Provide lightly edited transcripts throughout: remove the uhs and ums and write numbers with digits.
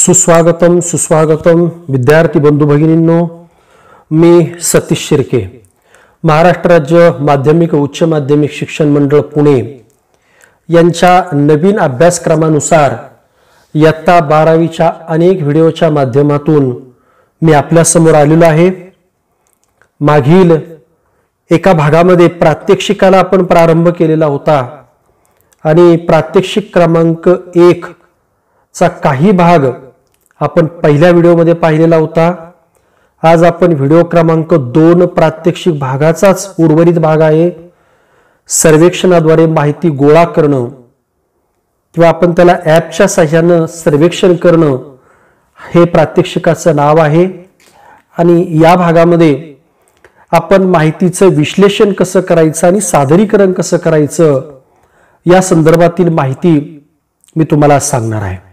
सुस्वागतम सुस्वागतम विद्यार्थी बंधू भगिनींनो, मी सतीश शिर्के, महाराष्ट्र राज्य माध्यमिक व उच्च माध्यमिक शिक्षण मंडळ पुणे यांच्या नवीन अभ्यासक्रमानुसार इयत्ता 12वीच्या अनेक व्हिडिओच्या माध्यमातून मी आपल्या समोर आलेलो आहे। मागील एका भागामध्ये प्रात्यक्षिकाला आपण प्रारंभ केलेला होता आणि प्रात्यक्षिक क्रमांक 1 चा काही भाग आपण पहिल्या व्हिडिओमध्ये पाहिलेला होता। आज आपण व्हिडिओ क्रमांक 2 प्रात्यक्षिक भागाचाच उर्वरित भाग आहे। सर्वेक्षणाद्वारे माहिती गोळा करणं किंवा आपण त्याला ॲपच्या सहाय्याने सर्वेक्षण करणं हे प्रात्यक्षिकाचं नाव आहे। आणि या भागामध्ये आपण माहितीचं विश्लेषण कसं करायचं आणि सादरीकरण कसं करायचं या संदर्भातील माहिती मी तुम्हाला सांगणार आहे।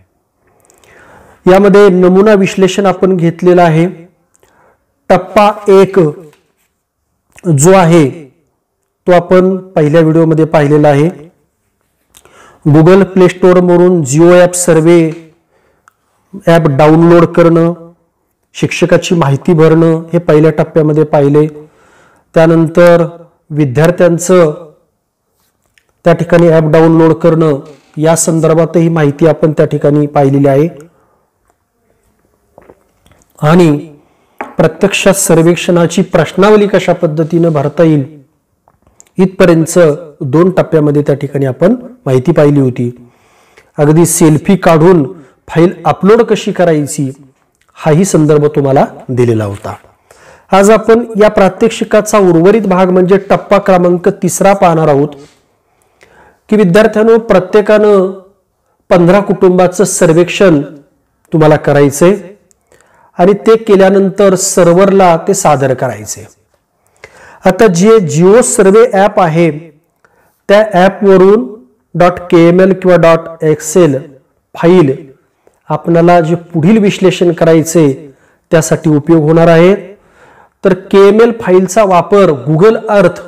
यामध्ये नमुना विश्लेषण आपण घेतलेला आहे। टप्पा 1 जो आहे तो आपण पहिल्या व्हिडिओमध्ये पाहिलेला आहे। गुगल प्ले स्टोअर वरून जिओ ॲप सर्वे ॲप डाउनलोड करणं, शिक्षकाची माहिती भरणं हे पहिल्या टप्प्यामध्ये पाहिले। त्यानंतर विद्यार्थ्यांचं त्या ठिकाणी ॲप डाउनलोड करणं या संदर्भातही माहिती आपण त्या ठिकाणी पाहिलेली आहे। आणि प्रत्यक्ष सर्वेक्षणाची प्रश्नावली कशा पद्धतीने भरता येईल इथपर्यंत 2 टप्प्यामध्ये त्या ठिकाणी आपण माहिती पाहिली होती। अगदी सेल्फी काढून फाईल अपलोड कशी करायची हाही संदर्भ तुम्हाला दिलेला होता। आज आपण या प्रात्यक्षिकाचा उर्वरित भाग म्हणजे टप्पा क्रमांक 3 पाहणार आहोत की विद्यार्थ्यांनो, प्रत्येकानं 15 कुटुंबाचं सर्वेक्षण तुम्हाला करायचंय आणि ते केल्यानंतर सर्व्हरला ते सादर करायचे। आता जे जिओ सर्वे ॲप आहे त्या ॲपवरून .kml किंवा .xl फाईल आपल्याला जे पुढील विश्लेषण करायचे त्यासाठी उपयोग होणार आहे। तर KML फाईलचा वापर गुगल अर्थ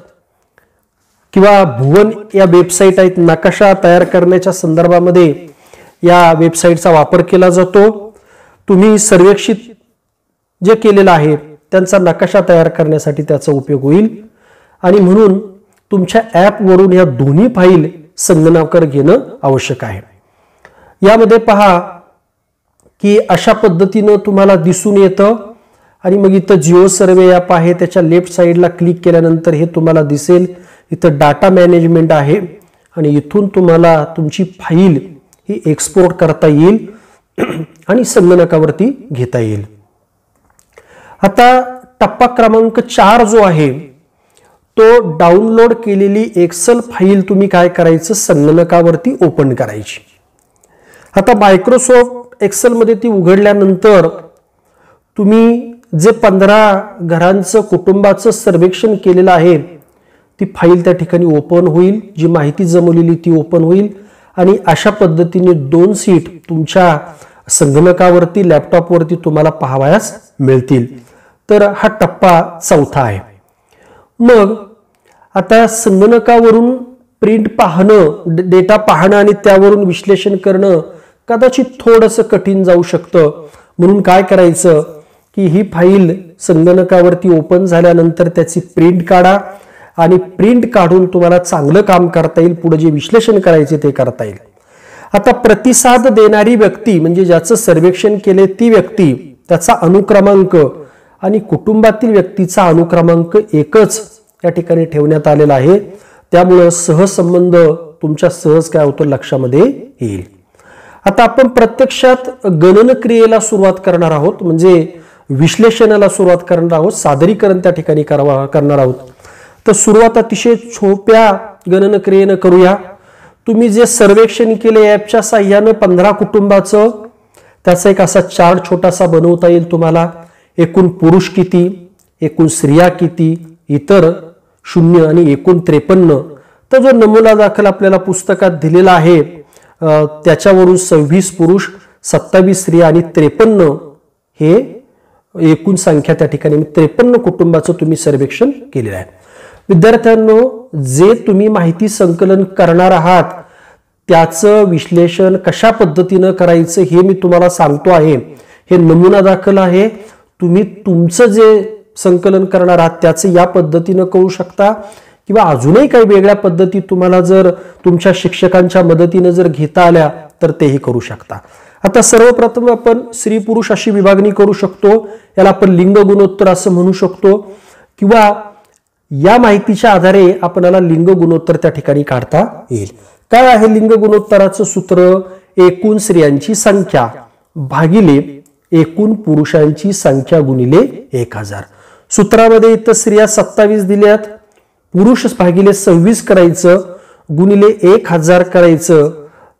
किंवा भुवन या वेबसाईट आहेत, नकाशा तयार करण्याच्या संदर्भामध्ये या वेबसाईटचा वापर केला जातो। तुम्ही सर्वेक्षित जे केलेलं आहे त्यांचा नकाशा तयार करण्यासाठी त्याचा उपयोग होईल आणि म्हणून तुमच्या ॲप वरून या दोन्ही फाईल संगणकावर घेणं आवश्यक आहे। यामध्ये पहा की अशा पद्धतीने तुम्हाला दिसून येतं आणि मग इथं जिओ सर्वे ॲप आहे, त्याच्या लेफ्ट साइडला क्लिक केल्यानंतर हे तुम्हाला दिसेल। इथं डाटा मॅनेजमेंट आहे आणि इथून तुम्हाला तुमची फाईल ही एक्सपोर्ट करता येईल आणि संगणकावरती घेता येईल। आता टप्पा क्रमांक 4 जो आहे तो डाउनलोड केलेली एक्सेल फाईल तुम्ही काय करायचं, संगणकावरती ओपन करायची। आता मायक्रोसॉफ्ट एक्सेल मध्ये ती उघडल्यानंतर तुम्ही जे 15 घरांचं कुटुंबाचं सर्वेक्षण केलेलं आहे ती फाईल त्या ठिकाणी ओपन होईल, जी माहिती जमवलेली ती ओपन होईल आणि अशा पद्धतीने 2 शीट तुमच्या संगणकावरती लॅपटॉपवरती तुम्हाला पाहावयास मिळतील। तर हा टप्पा 4था आहे। मग आता संगणकावरून प्रिंट पाहणं, डेटा पाहणं आणि त्यावरून विश्लेषण करणं कदाचित थोडंसं कठीण जाऊ शकतं। म्हणून काय करायचं की ही फाईल संगणकावरती ओपन झाल्यानंतर त्याची प्रिंट काढा आणि प्रिंट काढून तुम्हाला चांगलं काम करता येईल, पुढे जे विश्लेषण करायचे ते करता येईल। आता प्रतिसाद देणारी व्यक्ती म्हणजे ज्याचं सर्वेक्षण केले ती व्यक्ती, त्याचा अनुक्रमांक आणि कुटुंबातील व्यक्तीचा अनुक्रमांक एकच या ठिकाणी ठेवण्यात आलेला आहे। त्यामुळे सहसंबंध तुमच्या सहज काय होतो लक्षामध्ये येईल। आता आपण प्रत्यक्षात गणनक्रियेला सुरुवात करणार आहोत, म्हणजे विश्लेषणाला सुरुवात करणार आहोत, सादरीकरण त्या ठिकाणी करणार आहोत। तर सुरुवात अतिशय सोप्या गणनक्रियेने करूया। तुम्ही जे सर्वेक्षण केले ॲपच्या साहाय्याने 15 कुटुंबाचं, त्याचा एक असा चार्ट छोटासा बनवता येईल तुम्हाला। एकूण पुरुष किती, एकूण स्त्रिया किती, इतर 0 आणि एकूण 53। तर जो नमुना दाखल आपल्याला पुस्तकात दिलेला आहे त्याच्यावरून 26 पुरुष, 27 स्त्रिया आणि 53 हे एकूण संख्या त्या ठिकाणी 53 कुटुंबाचं तुम्ही सर्वेक्षण केलेलं आहे। विद्यार्थ्यांनो, जे तुम्ही माहिती संकलन करणार आहात त्याचं विश्लेषण कशा पद्धतीनं करायचं हे मी तुम्हाला सांगतो आहे. हे नमुना दाखल आहे. तुम्ही तुमचं जे संकलन करणार आहात त्याचं या पद्धतीनं करू शकता किंवा अजूनही काही वेगळ्या पद्धती तुम्हाला जर तुमच्या शिक्षकांच्या मदतीनं जर घेता आल्या तर तेही करू शकता. आता सर्वप्रथम आपण स्त्री पुरुष अशी विभागणी करू शकतो. याला आपण लिंग गुणोत्तर असं म्हणू शकतो किंवा या माहितीच्या आधारे आपल्याला लिंग गुणोत्तर त्या ठिकाणी काढता येईल. काय आहे लिंग गुणोत्तराचं सूत्र? एकूण स्त्रियांची संख्या भागिले एकूण पुरुषांची संख्या गुणिले 1000. सूत्रामध्ये इथं स्त्रिया 27 दिल्यात, पुरुष भागिले 26 करायचं, गुणिले 1000 करायचं.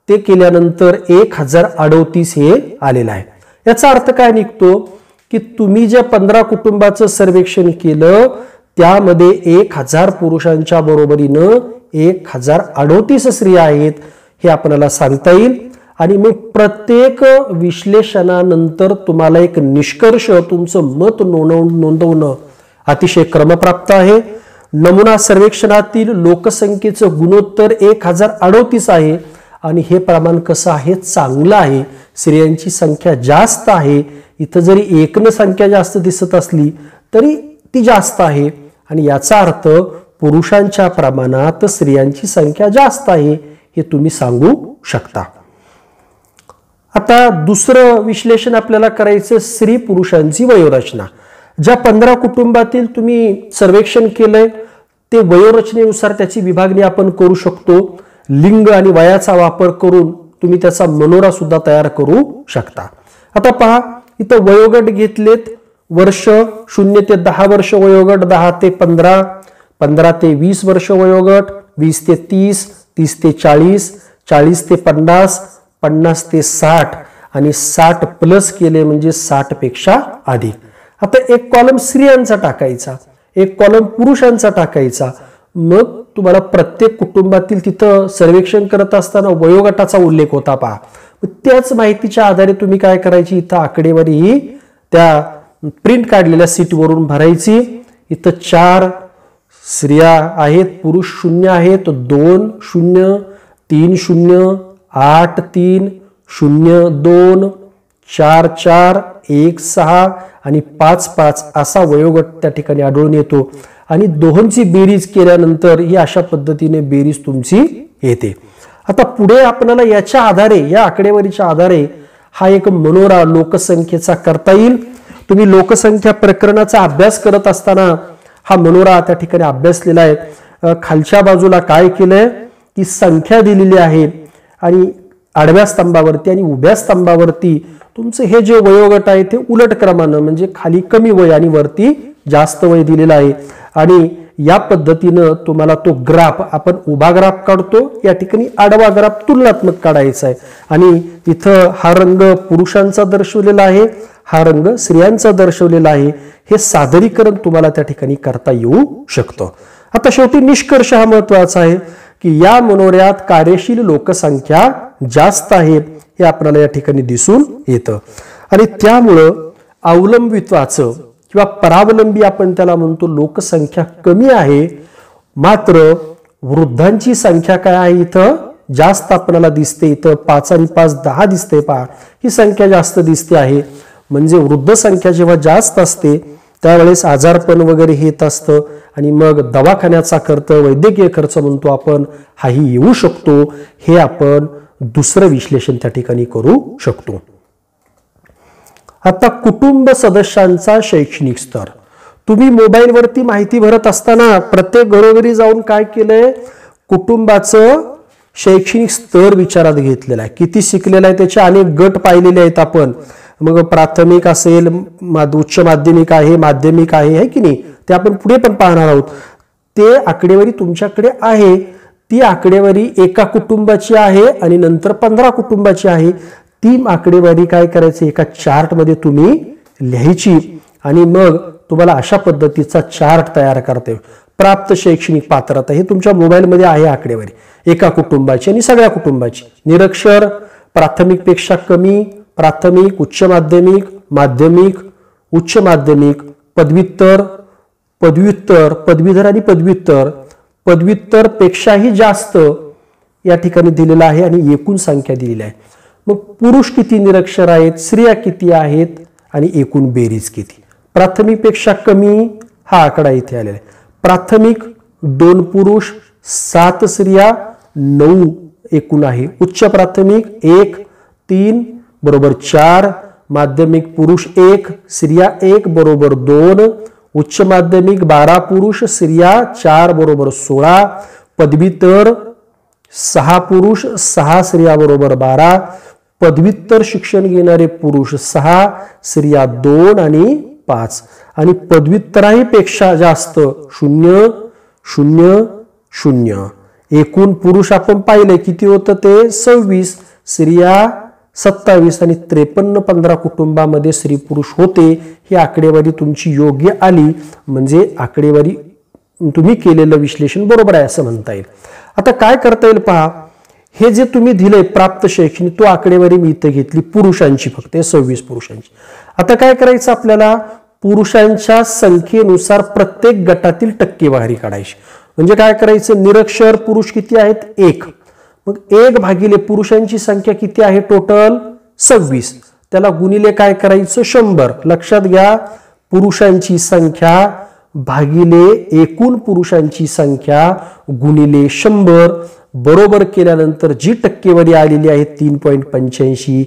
ते केल्यानंतर 1038 हे आलेलं आहे. याचा अर्थ काय निघतो की तुम्ही जे 15 कुटुंबाचं सर्वेक्षण केलं त्यामध्ये 1000 पुरुषांच्या बरोबरीनं 1038 स्त्रिया आहेत हे आपल्याला सांगता येईल. आणि मग प्रत्येक विश्लेषणानंतर तुम्हाला एक निष्कर्ष तुमचं मत नोंदवणं अतिशय क्रमप्राप्त आहे. नमुना सर्वेक्षणातील लोकसंख्येचं गुणोत्तर 1038 आहे आणि हे प्रमाण कसं आहे? चांगलं आहे. स्त्रियांची संख्या जास्त आहे. इथं जरी एकन संख्या जास्त दिसत असली तरी ती जास्त आहे आणि याचा अर्थ पुरुषांच्या प्रमाणात स्त्रियांची संख्या जास्त आहे हे तुम्ही सांगू शकता. आता दुसरं विश्लेषण आपल्याला करायचं स्त्री पुरुषांची वयोरचना. ज्या 15 कुटुंबातील तुम्ही सर्वेक्षण केलंय ते वयोरचनेनुसार त्याची विभागणी आपण करू शकतो. लिंग आणि वयाचा वापर करून तुम्ही त्याचा मनोरा सुद्धा तयार करू शकता. आता पहा इथं वयोगट घेतलेत. वर्ष 0 ते 10 वर्ष वयोगट, 10 ते 15, 15 ते 20 वर्ष वयोगट, 20 ते 30, 30 ते 40, 40 ते 50, 50 ते 60 आणि 60 प्लस केले म्हणजे 60 पेक्षा अधिक. आता एक कॉलम स्त्रियांचा टाकायचा, एक कॉलम पुरुषांचा टाकायचा. मग तुम्हाला प्रत्येक कुटुंबातील तिथं सर्वेक्षण करत असताना वयोगटाचा उल्लेख होता पहा. त्याच माहितीच्या आधारे तुम्ही काय करायची, इथं आकडेवारी ही त्या प्रिंट काढलेल्या सीटवरून भरायची. इथं 4 स्त्रिया आहेत, पुरुष 0 आहेत, 2 0, 3 0, 8 3, 0 2, 4 4, 1 6 आणि 5 5 असा वयोगट त्या ठिकाणी आढळून येतो. आणि दोहोंची बेरीज केल्यानंतर ही अशा पद्धतीने बेरीज तुमची येते. आता पुढे आपल्याला याच्या आधारे, या आकडेवारीच्या आधारे हा एक मनोरा लोकसंख्येचा करता येईल. तुम्ही लोकसंख्या प्रकरणाचा अभ्यास करत असताना हा मनोरा त्या ठिकाणी अभ्यासलेला आहे. खालच्या बाजूला काय केलंय की संख्या दिलेली आहे आणि आडव्या स्तंभावरती आणि उभ्या स्तंभावरती तुमचं हे जे वयोगट आहे ते उलट क्रमानं म्हणजे खाली कमी वय आणि वरती जास्त वय दिलेलं आहे. आणि या पद्धतीनं तुम्हाला तो ग्राफ, आपण उभा ग्राफ काढतो, या ठिकाणी आडवा ग्राफ तुलनात्मक काढायचा आहे. आणि इथं हा रंग पुरुषांचा दर्शवलेला आहे, हा रंग स्त्रियांचा दर्शवलेला आहे. हे सादरीकरण तुम्हाला त्या ठिकाणी करता येऊ शकतं. आता शेवटी निष्कर्ष हा महत्वाचा आहे की या मनोऱ्यात कार्यशील लोकसंख्या जास्त आहे हे आपल्याला या ठिकाणी दिसून येतं. आणि त्यामुळं अवलंबित्वाचं किंवा परावलंबी आपण त्याला म्हणतो लोकसंख्या कमी आहे, मात्र वृद्धांची संख्या काय आहे इथं जास्त आपल्याला दिसते. इथं 5 आणि 5 10 दिसते पहा, ही संख्या जास्त दिसते आहे. म्हणजे वृद्ध संख्या जेव्हा जास्त असते त्यावेळेस आजारपण वगैरे येत असतं आणि मग दवाखान्याचा खर्च, वैद्यकीय खर्च म्हणतो आपण, हाही येऊ शकतो. हे आपण दुसरं विश्लेषण त्या ठिकाणी करू शकतो. आता कुटुंब सदस्यांचा शैक्षणिक स्तर. तुम्ही मोबाईलवरती माहिती भरत असताना प्रत्येक घरोघरी जाऊन काय केलंय, कुटुंबाचं शैक्षणिक स्तर विचारात घेतलेला आहे. किती शिकलेला आहे त्याचे अनेक गट पाहिलेले आहेत आपण. मग प्राथमिक असेल, उच्च माध्यमिक आहे, माध्यमिक आहे की नाही, ते आपण पुढे पण पाहणार आहोत. ते आकडेवारी तुमच्याकडे आहे. ती आकडेवारी एका कुटुंबाची आहे आणि नंतर 15 कुटुंबाची आहे. ती आकडेवारी काय करायची, एका चार्ट मध्ये तुम्ही लिहायची आणि मग तुम्हाला अशा पद्धतीचा चार्ट तयार करता येईल. प्राप्त शैक्षणिक पात्रता हे तुमच्या मोबाईलमध्ये आहे आकडेवारी, एका कुटुंबाची आणि सगळ्या कुटुंबाची. निरक्षर, प्राथमिक पेक्षा कमी, प्राथमिक, उच्च माध्यमिक, माध्यमिक, उच्च माध्यमिक, पदव्युत्तर, पदव्युत्तर, पदवीधर आणि पदव्युत्तर, पदव्युत्तर पेक्षाही जास्त, या ठिकाणी दिलेला आहे आणि एकूण संख्या दिलेली आहे. मग पुरुष किती निरक्षर आहेत, स्त्रिया किती आहेत आणि एकूण बेरीज किती. प्राथमिक पेक्षा कमी हा आकडा इथे आलेला आहे. प्राथमिक 2 पुरुष 7 स्त्रिया 9 एकूण आहे. उच्च प्राथमिक 1 3 बरोबर 4. माध्यमिक पुरुष 1 स्त्रिया 1 बरोबर 2. उच्च माध्यमिक 12 पुरुष स्त्रिया 4 बरोबर 16. पदवीधर 6 पुरुष 6 स्त्रिया बरोबर 12. पदव्युत्तर शिक्षण घेणारे पुरुष 6 स्त्रिया 2 आणि 5. आणि पदव्युत्तरापेक्षा जास्त 0 0 0. एकूण पुरुष आपण पाहिले किती होतं ते 26, स्त्रिया 27 आणि 53-15 कुटुंबामध्ये स्त्री पुरुष होते. ही आकडेवारी तुमची योग्य आली म्हणजे आकडेवारी तुम्ही केलेलं विश्लेषण बरोबर आहे असं म्हणता येईल. आता काय करता येईल पहा, हे जे तुम्ही दिले प्राप्त शैक्षणिक तो आकडेवारी मी इथे घेतली पुरुषांची, फक्त 26 पुरुषांची. आता काय करायचं आपल्याला, पुरुषांच्या संख्येनुसार प्रत्येक गटातील टक्केवारी काढायची. म्हणजे काय करायचं, निरक्षर पुरुष किती आहेत 1, मग 1 भागिले पुरुषांची संख्या किती आहे टोटल 26, त्याला गुणिले काय करायचं 100. लक्षात घ्या, पुरुषांची संख्या भागिले एकूण पुरुषांची संख्या गुणिले 100 बरोबर केल्यानंतर जी टक्केवारी आलेली आहे 3.85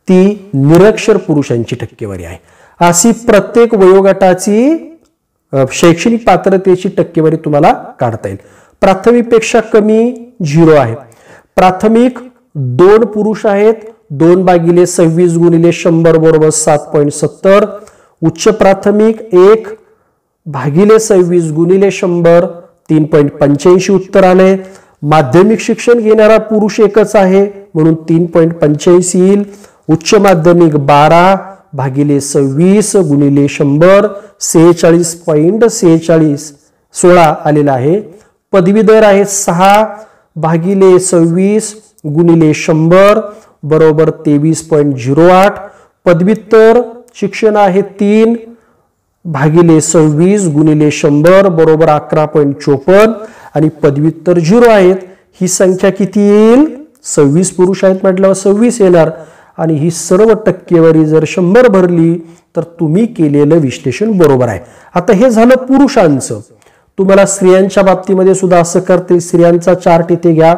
ती निरक्षर पुरुषांची टक्केवारी आहे. अशी प्रत्येक वयोगटाची शैक्षणिक पात्रतेची टक्केवारी तुम्हाला काढता येईल. प्राथमिक पेक्षा कमी 0 आहे. प्राथमिक 2 पुरुष आहेत, 2 भागिले 26 गुणिले 100 बरोबर 7.70. उच्च प्राथमिक 1 भागिले 26 गुणिले 100 3.85 उत्तर आले. माध्यमिक शिक्षण घेणारा पुरुष एकच आहे म्हणून 3.85 येईल. उच्च माध्यमिक 12 भागिले 26 गुणिले 100 46.16 आलेला आहे. पदवीधर आहे 6 भागिले 26 गुणिले 100 बरोबर 23.08. पदव्युत्तर शिक्षण आहे 3 भागिले 26 गुणिले 100 बरोबर 11.54 आणि पदव्युत्तर 0 आहेत. ही संख्या किती येईल, 26 पुरुष आहेत म्हटल्यावर 26 येणार आणि ही सर्व टक्केवारी जर 100 भरली तर तुम्ही केलेलं विश्लेषण बरोबर आहे. आता हे झालं पुरुषांचं. तुम्हाला स्त्रियांच्या बाबतीमध्ये सुद्धा असं करते, स्त्रियांचा चार्ट इथे घ्या.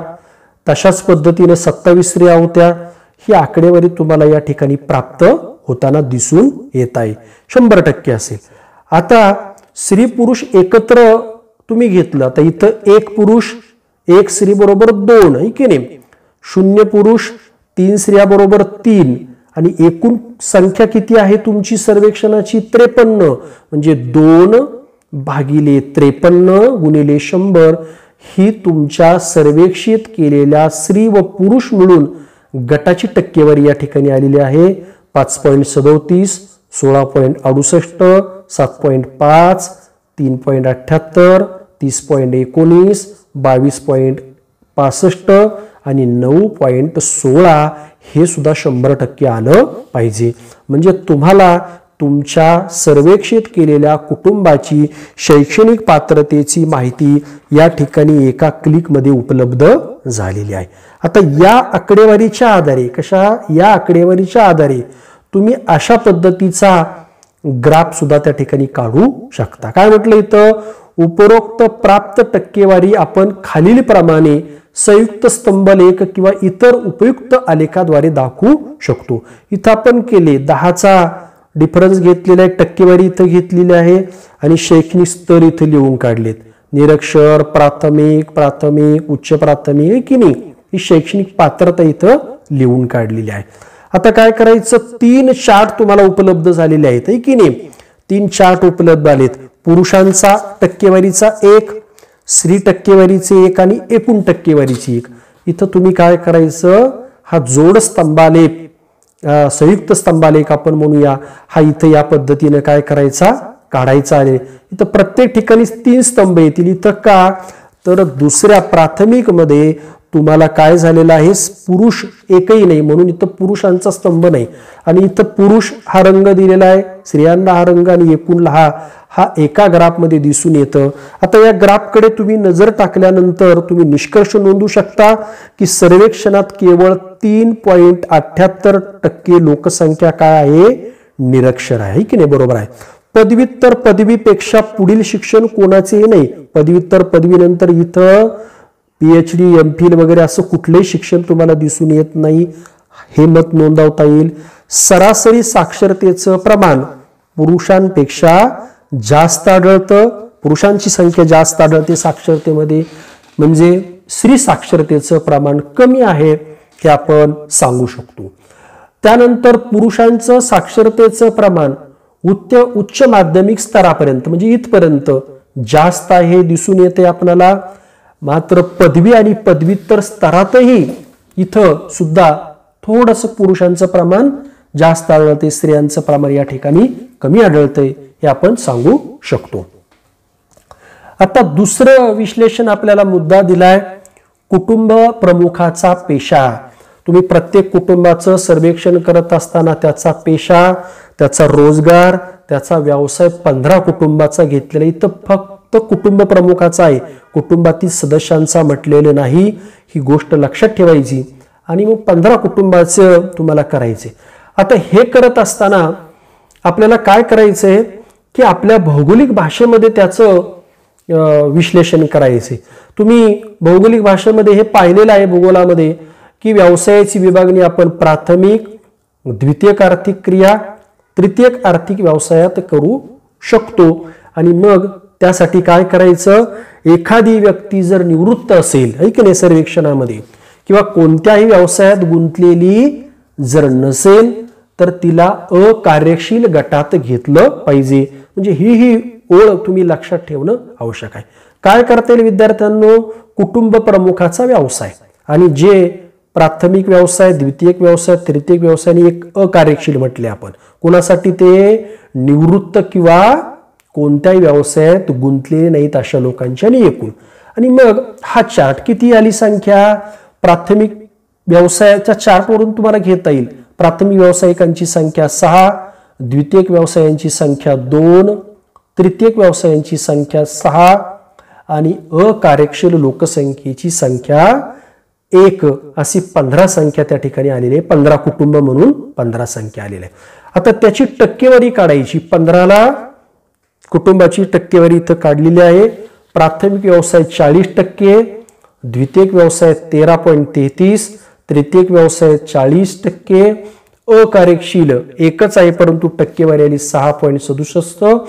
तशाच पद्धतीने 27 स्त्रिया होत्या. ही आकडेवारी तुम्हाला या ठिकाणी प्राप्त होताना दिसून येत आहे, 100% असेल. आता स्त्री पुरुष एकत्र तुम्ही घेतलं तर इथं 1 पुरुष 1 स्त्री बरोबर 2 आहे की नाही. 0 पुरुष 3 स्त्रिया बरोबर 3 आणि एकूण संख्या किती आहे तुमची सर्वेक्षणाची 53 म्हणजे 2 भागिले 53 गुणिले 100 ही तुमच्या सर्वेक्षित केलेल्या स्त्री व पुरुष मिळून गटाची टक्केवारी या ठिकाणी आलेली आहे. 5.37 16.68 7.5 3.78 30.19 22.65 आणि 9.16 हे सुद्धा 100% आलं पाहिजे. म्हणजे तुम्हाला तुमच्या सर्वेक्षित केलेल्या कुटुंबाची शैक्षणिक पात्रतेची माहिती या ठिकाणी एका क्लिकमध्ये उपलब्ध झालेली आहे. आता या आकडेवारीच्या आधारे या आकडेवारीच्या आधारे तुम्ही अशा पद्धतीचा ग्राफ सुद्धा त्या ठिकाणी काढू शकता. काय म्हटलं इथं, उपरोक्त प्राप्त टक्केवारी आपण खालील प्रमाणे संयुक्त स्तंभलेख किंवा इतर उपयुक्त आलेखाद्वारे दाखवू शकतो. इथं आपण केले 10चा डिफरन्स घेतलेला आहे, टक्केवारी इथं घेतलेली आहे आणि शैक्षणिक स्तर इथं लिहून काढलेत. निरक्षर, प्राथमिक उच्च प्राथमिक की नाही, ही शैक्षणिक पात्रता इथं लिहून काढलेली आहे. आता काय करायचं, 3 चार्ट तुम्हाला उपलब्ध झालेले आहेत की नाही. 3 चार्ट उपलब्ध आलेत. पुरुषांचा टक्केवारीचा 1, स्त्री टक्केवारीचे 1 आणि एकूण टक्केवारीची 1. इथं तुम्ही काय करायचं, हा जोड स्तंभालेख संयुक्त स्तंभालेख आपण म्हणूया, हा इथं या पद्धतीने काय करायचा काढायचा आहे. इथं प्रत्येक ठिकाणी 3 स्तंभ येतील. इथं का तर दुसऱ्या प्राथमिक मध्ये तुम्हाला काय झालेला आहे, पुरुष एकही नाही म्हणून इथं पुरुषांचा स्तंभ नाही आणि इथं पुरुष हा रंग दिलेला आहे, स्त्रियांना हा रंग आणि एकूण हा एका ग्राफमध्ये दिसून येतं. आता या ग्राफकडे तुम्ही नजर टाकल्यानंतर तुम्ही निष्कर्ष नोंदवू शकता की सर्वेक्षणात केवळ 3.78% लोकसंख्या काय आहे, निरक्षर आहे की नाही. बरोबर आहे. पदव्युत्तर पदवीपेक्षा पुढील शिक्षण कोणाचेही नाही. पदव्युत्तर पदवीनंतर इथं PhD MPhil वगैरे असं कुठलंही शिक्षण तुम्हाला दिसून येत नाही, हे मत नोंदवता येईल. सरासरी साक्षरतेचं प्रमाण पुरुषांपेक्षा जास्त आढळतं, पुरुषांची संख्या जास्त आढळते साक्षरतेमध्ये, म्हणजे स्त्री साक्षरतेचं प्रमाण कमी आहे हे आपण सांगू शकतो. त्यानंतर पुरुषांचं साक्षरतेचं प्रमाण उच्च माध्यमिक स्तरापर्यंत म्हणजे इथपर्यंत जास्त आहे दिसून येते आपल्याला. मात्र पदवी आणि पदव्युत्तर स्तरातही इथं सुद्धा थोडंसं पुरुषांचं प्रमाण जास्त आढळते, स्त्रियांचं प्रमाण या ठिकाणी कमी आढळते हे आपण सांगू शकतो. आता दुसरं विश्लेषण आपल्याला मुद्दा दिलाय, कुटुंब प्रमुखाचा पेशा. तुम्ही प्रत्येक कुटुंबाचं सर्वेक्षण करत असताना त्याचा पेशा, त्याचा रोजगार, त्याचा व्यवसाय 15 कुटुंबाचा घेतलेला, इथं फक्त कुटुंब प्रमुखाचा आहे, कुटुंबातील सदस्यांचा म्हटलेलं नाही. ही गोष्ट लक्षात ठेवायची आणि मग 15 कुटुंबाचं तुम्हाला करायचे. आता हे करत असताना आपल्याला काय करायचंय की आपल्या भौगोलिक भाषेमध्ये त्याचं विश्लेषण करायचे. तुम्ही भौगोलिक भाषेमध्ये हे पाहिलेलं आहे भूगोलामध्ये की व्यवसायाची विभागणी आपण प्राथमिक, द्वितीयक आर्थिक क्रिया, तृतीयक आर्थिक व्यवसायात करू शकतो. आणि मग त्यासाठी काय करायचं, एखादी व्यक्ती जर निवृत्त असेल है की नाही सर्वेक्षणामध्ये किंवा कोणत्याही व्यवसायात गुंतलेली जर नसेल तर तिला अकार्यशील गटात घेतलं पाहिजे. म्हणजे ही ओळ तुम्ही लक्षात ठेवणं आवश्यक आहे. काय करता येईल विद्यार्थ्यांनो, कुटुंब प्रमुखाचा व्यवसाय आणि जे प्राथमिक व्यवसाय, द्वितीयक व्यवसाय, तृतीयक व्यवसाय आणि एक अकार्यशील म्हटले आपण, कोणासाठी ते निवृत्त किंवा कोणत्याही व्यवसायात गुंतलेले नाहीत अशा लोकांची आणि एकूण. आणि मग हा चार्ट किती आली संख्या, प्राथमिक व्यवसायाच्या चार्टवरून तुम्हाला घेता येईल. प्राथमिक व्यावसायिकांची संख्या 6, द्वितीयक व्यवसायांची संख्या 2, तृतीयक व्यवसायांची संख्या 6 आणि अकार्यशील लोकसंख्येची संख्या 1 अशी 15 संख्या त्या ठिकाणी आलेली आहे. 15 कुटुंब म्हणून 15 संख्या आलेली आहे. आता त्याची टक्केवारी काढायची. 15ला कुटुंबाची टक्केवारी इथं काढलेली आहे. प्राथमिक व्यवसाय 40%, द्वितीयक व्यवसाय 13.33, तृतीयक व्यवसाय 40%, अकार्यशील एकच आहे परंतु टक्केवारी आली 6.67.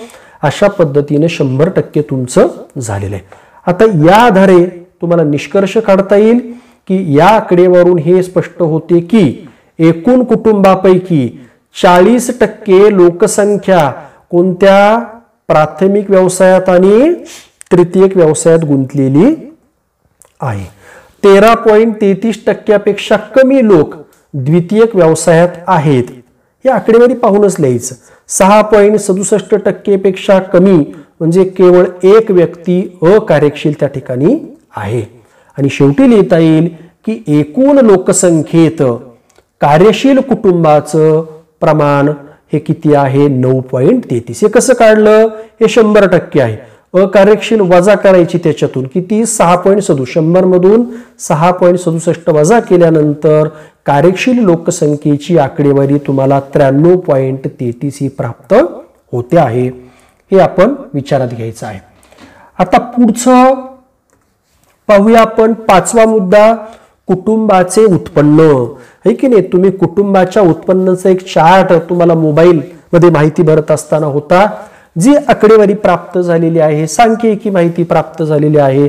अशा पद्धतीने 100% तुमचं झालेलं आहे. आता या आधारे तुम्हाला निष्कर्ष काढता येईल की या आकडेवारून हे स्पष्ट होते की एकूण कुटुंबापैकी 40% लोकसंख्या कोणत्या प्राथमिक व्यवसायात आणि तृतीयक व्यवसायात गुंतलेली आहे. 13.33% कमी लोक द्वितीयक व्यवसायात आहेत. हे आकडेवारी पाहूनच लिहायचं. 6.67% कमी म्हणजे केवळ एक व्यक्ती अकार्यशील त्या ठिकाणी आहे. आणि शेवटी लिहिता येईल की एकूण लोकसंख्येत कार्यशील कुटुंबाचं प्रमाण हे किती आहे, 9.33. हे कसं काढलं, हे 100% आहे. अकार्यशील वजा करायची त्याच्यातून किती, 6.67. 100 मधून 6.67 वजा केल्यानंतर कार्यशील लोकसंख्येची आकडेवारी तुम्हाला 93.33 ही प्राप्त होते आहे. हे आपण विचारात घ्यायचं आहे. आता पुढचं पाहूया आपण 5वा मुद्दा, कुटुंबाचे उत्पन्न. है की नाही, तुम्ही कुटुंबाच्या उत्पन्नाचा एक चार्ट तुम्हाला मोबाईल मध्ये माहिती भरत असताना होता. जी आकडेवारी प्राप्त झालेली आहे, सांख्यिकी माहिती प्राप्त झालेली आहे,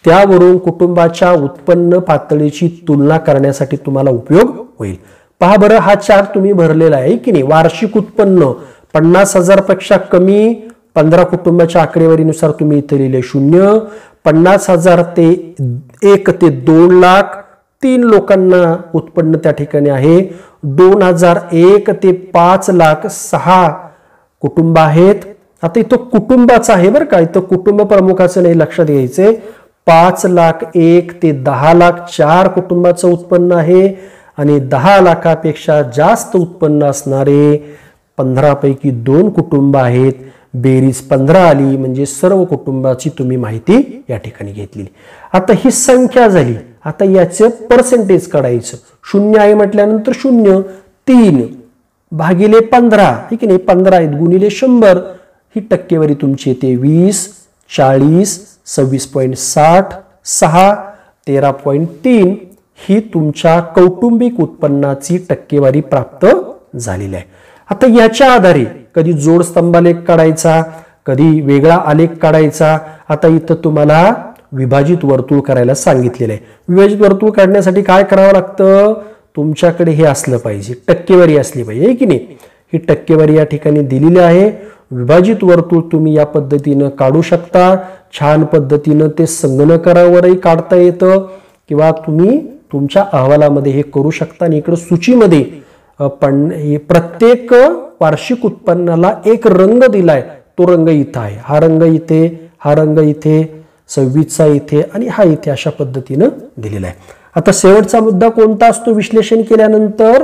त्यावरून कुटुंबाच्या उत्पन्न पातळीची तुलना करण्यासाठी तुम्हाला उपयोग होईल. पहा बरं, हा चार्ट तुम्ही भरलेला आहे की नाही. वार्षिक उत्पन्न 50,000 पेक्षा कमी 15 कुटुंबाच्या आकडेवारीनुसार तुम्ही इथे लिहिले 0. 50,000 ते 1 ते 2 लाख 3 लोकांना उत्पन्न त्या ठिकाणी आहे. 2001 ते 5 लाख 6 कुटुंब आहेत. आता इथं कुटुंबाचं आहे बरं का, इथं कुटुंब प्रमुखाचं नाही, लक्षात घ्यायचंय. 5,01,000 ते 10,04,000 कुटुंबाचं उत्पन्न आहे आणि 10 लाखापेक्षा जास्त उत्पन्न असणारे 15 पैकी 2 कुटुंब आहेत. बेरीज 15 आली म्हणजे सर्व कुटुंबाची तुम्ही माहिती या ठिकाणी घेतली. आता ही संख्या झाली. आता याचं पर्सेंटेज काढायचं. 0 आहे म्हटल्यानंतर 0, 3 भागिले 15, ठीक आहे, 15 आहेत गुणिले 100, ही टक्केवारी तुमची येते 20, 40, 26.60, 6, 13.3 ही तुमच्या कौटुंबिक उत्पन्नाची टक्केवारी प्राप्त झालेली आहे. आता याच्या आधारे कधी जोड स्तंभालेख काढायचा, कधी वेगळा आलेख काढायचा. आता इथं तुम्हाला विभाजित वर्तुळ करायला सांगितलेलं आहे. विभाजित वर्तुळ काढण्यासाठी काय करावं लागतं, तुमच्याकडे हे असलं पाहिजे, टक्केवारी असली पाहिजे की नाही. ही टक्केवारी या ठिकाणी दिलेली आहे. विभाजित वर्तुळ तुम्ही या पद्धतीनं काढू शकता. छान पद्धतीनं ते संगणकावरही काढता येतं किंवा तुम्ही तुमच्या अहवालामध्ये हे करू शकता. आणि इकडे सूचीमध्ये प्रत्येक वार्षिक उत्पन्नाला एक रंग दिलाय, तो रंग इथं आहे. हा रंग इथे, हा रंग इथे, 26चा इथे आणि हा इथे अशा पद्धतीनं दिलेला आहे. आता शेवटचा मुद्दा कोणता असतो विश्लेषण केल्यानंतर,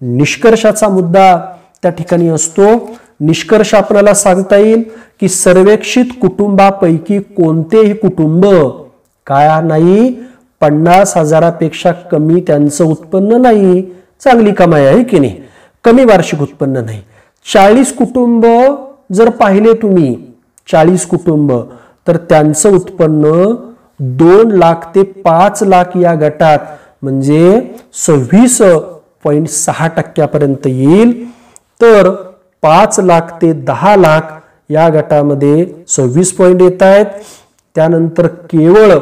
निष्कर्षाचा मुद्दा त्या ठिकाणी असतो. निष्कर्ष आपल्याला सांगता येईल की सर्वेक्षित कुटुंबापैकी कोणतेही कुटुंब काय नाही 50,000पेक्षा कमी त्यांचं उत्पन्न नाही, चांगली कमाई आहे की नाही, कमी वार्षिक उत्पन्न नाही. 40 कुटुंब जर पाहिले तुम्ही, 40 कुटुंब, तर त्यांचं उत्पन्न 2 लाख ते 5 लाख या गटात म्हणजे 26.6% येईल. तर 5 लाख ते 10 लाख या गटामध्ये 26 पॉईंट येत आहेत. त्यानंतर केवळ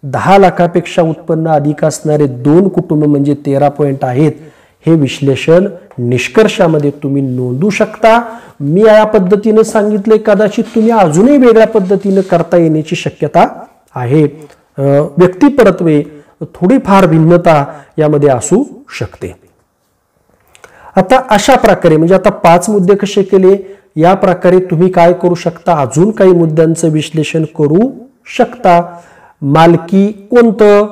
10 लाखापेक्षा उत्पन्न अधिक असणारे 2 कुटुंब म्हणजे 13 पॉईंट आहेत. हे विश्लेषण निष्कर्षामध्ये तुम्ही नोंदवू शकता. मी या पद्धतीने सांगितले, कदाचित तुम्ही अजूनही वेगळ्या पद्धतीने करता येण्याची शक्यता आहे. व्यक्तिपरत्वे थोडीफार भिन्नता यामध्ये असू शकते. आता अशा प्रकारे म्हणजे आता 5 मुद्दे कसे केले, या प्रकारे तुम्ही काय करू शकता, अजून काही मुद्द्यांचं विश्लेषण करू शकता. मालकी कोणतं,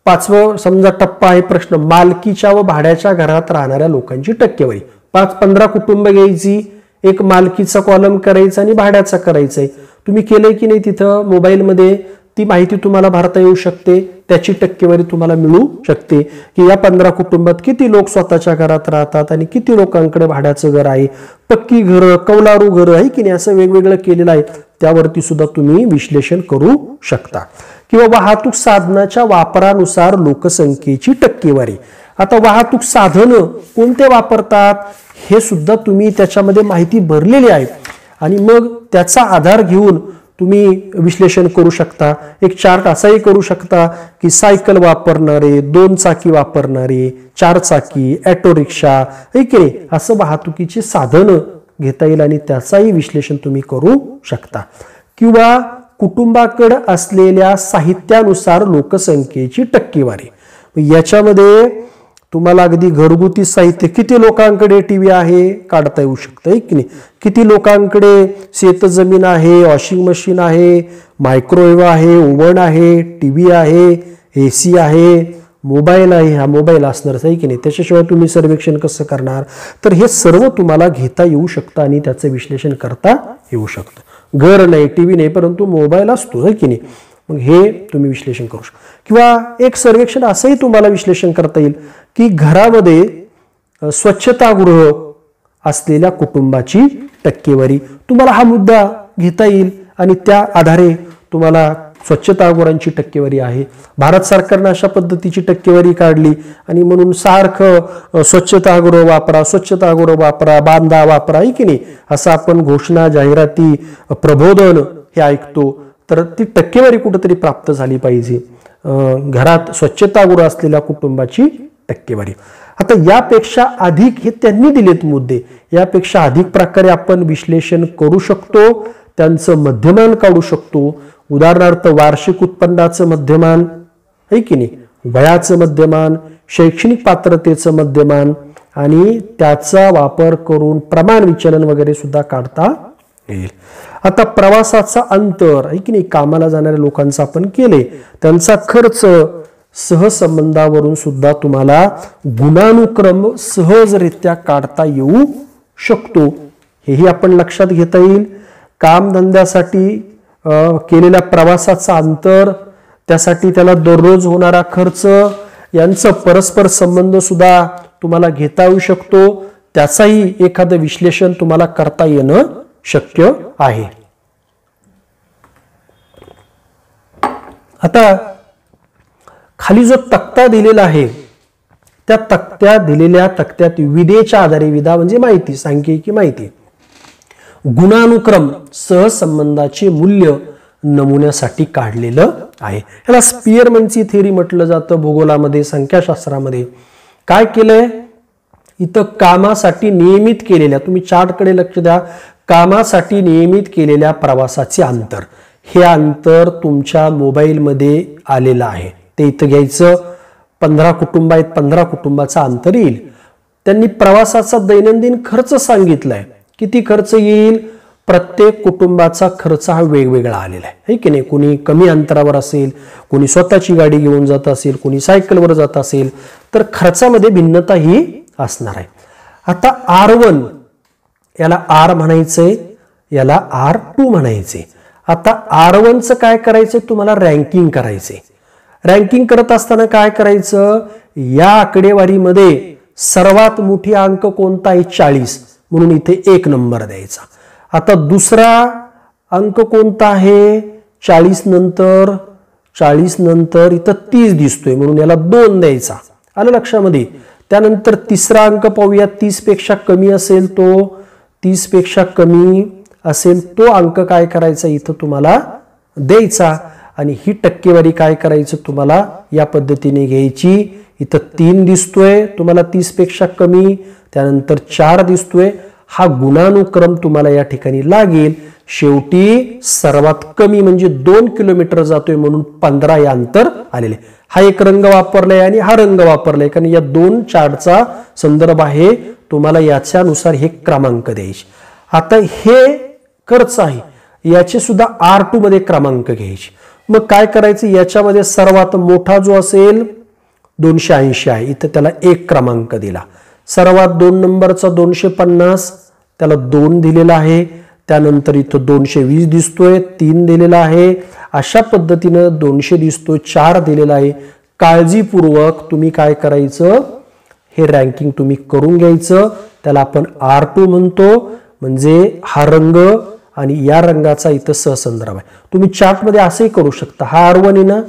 5वं समजा टप्पा आहे प्रश्न, मालकीच्या व भाड्याच्या घरात राहणाऱ्या लोकांची टक्केवारी. 5-15 कुटुंब घ्यायची, एक मालकीचा कॉलम करायचा आणि भाड्याचा करायचा आहे. तुम्ही केलंय की नाही, तिथं मोबाईलमध्ये ती माहिती तुम्हाला भरता येऊ शकते. त्याची टक्केवारी तुम्हाला मिळू शकते की या 15 कुटुंबात किती लोक स्वतःच्या घरात राहतात आणि किती लोकांकडे भाड्याचं घर आहे, पक्की घरं, कौलारू घरं आहे की नाही, असं वेगवेगळं केलेलं आहे. त्यावरती सुद्धा तुम्ही विश्लेषण करू शकता. किंवा वाहतूक साधनाच्या वापरानुसार लोकसंख्येची टक्केवारी. आता वाहतूक साधनं कोणते वापरतात हे सुद्धा तुम्ही त्याच्यामध्ये माहिती भरलेली आहे आणि मग त्याचा आधार घेऊन तुम्ही विश्लेषण करू शकता. एक चार्ट असाही करू शकता की सायकल वापरणारे, 2 चाकी वापरणारे, 4 चाकी, ऑटो रिक्षा, असं वाहतुकीची साधनं घेता येईल आणि त्याचाही विश्लेषण तुम्ही करू शकता. किंवा कुटुंबाकडे असलेल्या साहित्यानुसार लोकसंख्येची टक्केवारी. याच्यामध्ये तुम्हाला अगदी घरगुती साहित्य, किती लोकांकडे टीव्ही आहे काढता येऊ शकतं की नाही, किती लोकांकडे शेतजमीन आहे, वॉशिंग मशीन आहे, मायक्रोवेव्ह आहे, ओव्हन आहे, टीव्ही आहे, AC आहे, मोबाईल आहे. हा मोबाईल असणारच आहे की नाही, त्याच्याशिवाय तुम्ही सर्वेक्षण कसं करणार. तर हे सर्व तुम्हाला घेता येऊ शकतं आणि त्याचं विश्लेषण करता येऊ शकतं. घर नाही, टीव्ही नाही, परंतु मोबाईल असतो आहे की नाही, मग हे तुम्ही विश्लेषण करू शकता. किंवा एक सर्वेक्षण असंही तुम्हाला विश्लेषण करता येईल की घरामध्ये स्वच्छतागृह असलेल्या कुटुंबाची टक्केवारी. तुम्हाला हा मुद्दा घेता येईल आणि त्या आधारे तुम्हाला स्वच्छतागृहांची टक्केवारी आहे. भारत सरकारने अशा पद्धतीची टक्केवारी काढली आणि म्हणून सारखं स्वच्छतागृह वापरा, स्वच्छतागृह वापरा, बांधा वापरा आहे की नाही, असं आपण घोषणा, जाहिराती, प्रबोधन हे ऐकतो. तर ती टक्केवारी कुठेतरी प्राप्त झाली पाहिजे. घरात स्वच्छतागृह असलेल्या कुटुंबाची टक्केवारी. आता यापेक्षा अधिक हे त्यांनी दिलेत मुद्दे, यापेक्षा अधिक प्रकारे आपण विश्लेषण करू शकतो. त्यांचं मध्यमान काढू शकतो. उदाहरणार्थ वार्षिक उत्पन्नाचं मध्यमान आहे की नाही, वयाचं मध्यमान, शैक्षणिक पात्रतेचं मध्यमान आणि त्याचा वापर करून प्रमाण विचलन वगैरे सुद्धा काढता येईल. आता प्रवासाचा अंतर आहे की नाही, कामाला जाणाऱ्या लोकांचा आपण केले, त्यांचा खर्च सहसंबंधावरून सुद्धा तुम्हाला गुणानुक्रम सहजरित्या काढता येऊ शकतो. हेही आपण लक्षात घेता येईल. कामधंद्यासाठी केलेल्या प्रवासाचा अंतर, त्यासाठी त्याला दररोज होणारा खर्च यांचं परस्पर संबंध सुद्धा तुम्हाला घेता येऊ शकतो. त्याचाही एखादं विश्लेषण तुम्हाला करता येणं शक्य आहे. आता खाली जो तक्ता दिलेला आहे त्या दिलेल्या तक्त्यात विधेच्या आधारे, विधा म्हणजे माहिती, सांख्यिकी माहिती, गुणानुक्रम सहसंबंधाचे मूल्य नमुन्यासाठी काढलेलं आहे. याला स्पियरमॅनची थेअरी म्हटलं जातं भूगोलामध्ये, संख्याशास्त्रामध्ये. काय केलंय इथं, कामासाठी नियमित केलेल्या, तुम्ही चार्टकडे लक्ष द्या, कामासाठी नियमित केलेल्या प्रवासाचे अंतर, हे अंतर तुमच्या मोबाईलमध्ये आलेलं आहे. ते इथं घ्यायचं. 15 कुटुंब आहेत, 15 कुटुंबाचा अंतर येईल. त्यांनी प्रवासाचा दैनंदिन खर्च सांगितलाय. किती खर्च येईल, प्रत्येक कुटुंबाचा खर्च हा वेगवेगळा आलेला आहे की नाही. कोणी कमी अंतरावर असेल, कोणी स्वतःची गाडी घेऊन जात असेल, कोणी सायकलवर जात असेल, तर खर्चामध्ये भिन्नता ही असणार आहे. आता R1 याला R म्हणायचंय, याला R2 म्हणायचे. आता R1चं काय करायचंय, तुम्हाला रँकिंग करायचंय. रँकिंग करत असताना काय करायचं, या आकडेवारीमध्ये सर्वात मोठी अंक कोणता आहे, 40, म्हणून इथे 1 नंबर द्यायचा. आता दुसरा अंक कोणता आहे, 40 नंतर इथं 30 दिसतोय, म्हणून याला 2 द्यायचा. आलं लक्षामध्ये. त्यानंतर तिसरा अंक पाहूया, 30 पेक्षा कमी असेल तो, 30 पेक्षा कमी असेल तो अंक काय करायचा, इथं तुम्हाला द्यायचा. आणि ही टक्केवारी काय करायचं, तुम्हाला या पद्धतीने घ्यायची. इथं 3 दिसतोय तुम्हाला 30 पेक्षा कमी, त्यानंतर 4 दिसतोय. हा गुणानुक्रम तुम्हाला या ठिकाणी लागेल. शेवटी सर्वात कमी म्हणजे 2 किलोमीटर जातोय, म्हणून 15 हे अंतर आलेले. हा एक रंग वापरलाय आणि हा रंग वापरलाय, कारण या 2 चार्टचा संदर्भ आहे. तुम्हाला याच्यानुसार हे क्रमांक द्यायचे. आता हे खर्च आहे, याचे सुद्धा R2 मध्ये क्रमांक घ्यायचे. मग काय करायचं, याच्यामध्ये सर्वात मोठा जो असेल 280 आहे, इथं त्याला 1 क्रमांक दिला. सर्वात 2 नंबरचा 250, त्याला 2 दिलेला आहे. त्यानंतर इथं 220 दिसतोय, 3 दिलेला आहे. अशा पद्धतीनं 200 दिसतोय, 4 दिलेला आहे. काळजीपूर्वक तुम्ही काय करायचं, हे रँकिंग तुम्ही करून घ्यायचं. त्याला आपण R2 म्हणतो. म्हणजे हा रंग आणि या रंगाचा इथं सहसंदर्भ आहे. तुम्ही चार्टमध्ये असंही करू शकता, हा R1 आहे ना,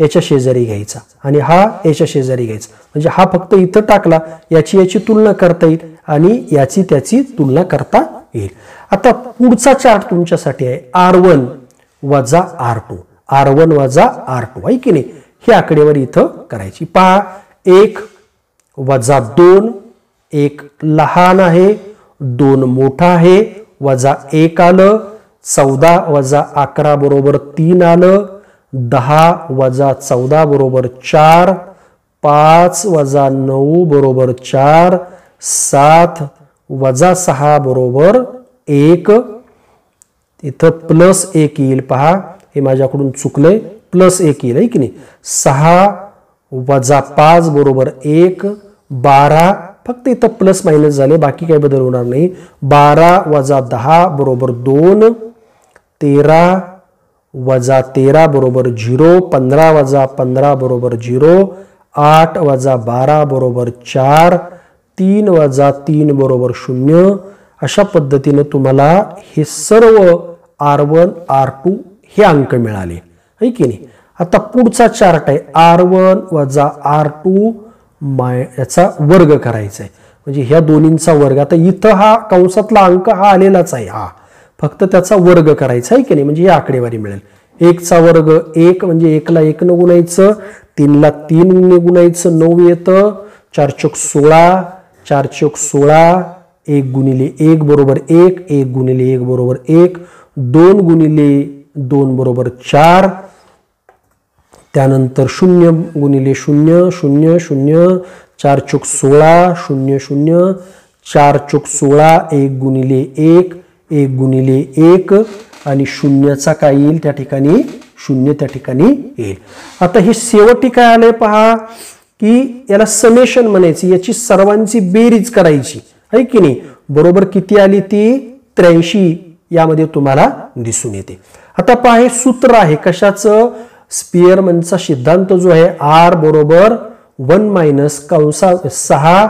याच्या शेजारी घ्यायचा आणि हा याच्या शेजारी घ्यायचा. म्हणजे हा फक्त इथं टाकला, याची तुलना करता येईल आणि याची त्याची तुलना करता येईल. आता पुढचा चार्ट तुमच्यासाठी आहे R1 वजा R2, R1 वजा R2 आहे की नाही. ही आकडेवारी इथं करायची. पहा, 1 वजा 2, 1 लहान आहे, 2 मोठा आहे, वजा 1 आलं. 14 वजा 11 बरोबर 3 आलं. 10 वजा 14 बरोबर 4. 5 वजा 9 बरोबर 4. 7 वजा 6 बरोबर 1. इथं प्लस 1 येईल. पहा, हे माझ्याकडून चुकलंय, प्लस 1 येईल आहे की नाही. 6 वजा 5 बरोबर 1. 12, फक्त इथं प्लस मायनस झाले, बाकी काही बदल होणार नाही. 12 वजा 10 बरोबर 2. 13 वजा 13 बरोबर 0. 15 वजा 15 बरोबर 0. 8 वजा 12 बरोबर 4. 3 वजा 3 बरोबर 0. अशा पद्धतीने तुम्हाला हे सर्व R1 R2 हे अंक मिळाले आहे की नाही. आता पुढचा चार्ट आहे R1 वजा R2 याचा वर्ग करायचा आहे. म्हणजे ह्या दोन्हींचा वर्ग. आता इथं हा कंसातला अंक हा आलेलाच आहे, हा फक्त त्याचा वर्ग करायचा आहे की नाही. म्हणजे ही आकडेवारी मिळेल. 1 चा वर्ग 1, म्हणजे 1 ला 1 न गुणायचं, 3 ला 3 ने गुणायचं, 9 येतं. 4 चौक 16, 4 चौक 16. 1 गुणिले 1 बरोबर 1, 1 गुणिले 1 बरोबर 1. 2 गुणिले 2 बरोबर 4. त्यानंतर 0 गुणिले 0, 0 0. 4 चौक 16, 0 0. 4 चौक 16. 1 गुणिले 1, 1 गुणिले 1. आणि शून्याचा काय येईल त्या ठिकाणी, शून्य त्या ठिकाणी येईल. आता हे शेवटी काय आलंय पहा, की याला समेशन म्हणायची, याची सर्वांची बेरीज करायची आहे की नाही. बरोबर किती आली ती 83 यामध्ये तुम्हाला दिसून येते. आता पहा हे सूत्र आहे कशाचं, स्पियरमनचा सिद्धांत जो आहे R बरोबर 1 मायनस कंसा 6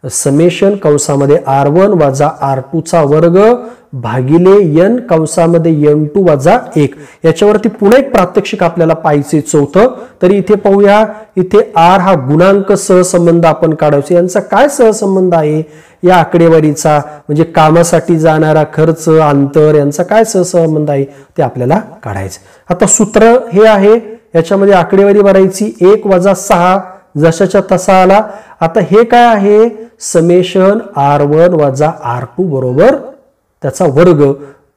समेशन कंसामध्ये R1 वजा R2 चा वर्ग भागिले n कंसामध्ये n2 वजा 1. याच्यावरती पुन्हा एक प्रात्यक्षिक आपल्याला पाहायचे चौथं. तरी इथे पाहूया, इथे R हा गुणांक सहसंबंध आपण काढायचा. यांचा काय सहसंबंध आहे या आकडेवारीचा, म्हणजे कामासाठी जाणारा खर्च, अंतर यांचा काय सहसंबंध आहे ते आपल्याला काढायचं. आता सूत्र हे आहे, याच्यामध्ये आकडेवारी भरायची 1 वजा 6 जशाच्या तसा आला. आता हे काय आहे, समेशन R1 वजा R2 बरोबर त्याचा वर्ग.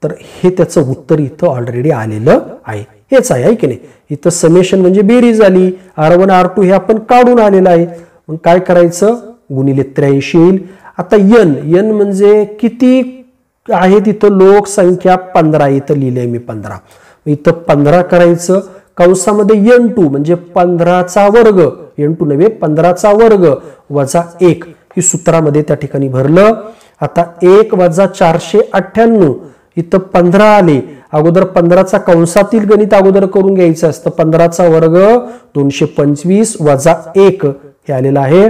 तर हे त्याचं उत्तर इथं ऑलरेडी आलेलं आहे, हेच आहे की नाही. इथं समेशन म्हणजे बेरीज झाली, R1 R2 हे आपण काढून आलेलं आहे. मग काय करायचं, गुणिले 83 येईल. आता n म्हणजे किती आहे, तिथं लोकसंख्या 15, इथं लिहिलंय मी 15. इथं 15 करायचं, कंसामध्ये n2 म्हणजे 15चा वर्ग, n2 नव्हे 15चा वर्ग वजा 1 ही सूत्रामध्ये त्या ठिकाणी भरलं. आता 1 वजा 498 इथं 15 आले. अगोदर 15चा कंसातील गणित अगोदर करून घ्यायचं असतं. 15चा वर्ग 225 वजा 1 हे आलेलं आहे.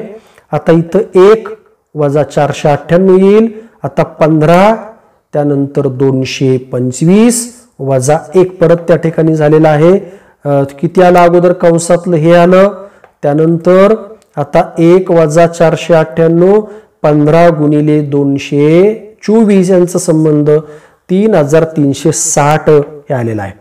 आता इथं 1 वजा 498 येईल. आता 15 त्यानंतर 225 वजा 1 परत त्या ठिकाणी झालेला आहे. किती आलं अगोदर कंसातलं हे आलं. त्यानंतर आता 1 वजा 498 15 गुणिले 224 यांचा संबंध 3360 हे आलेला आहे.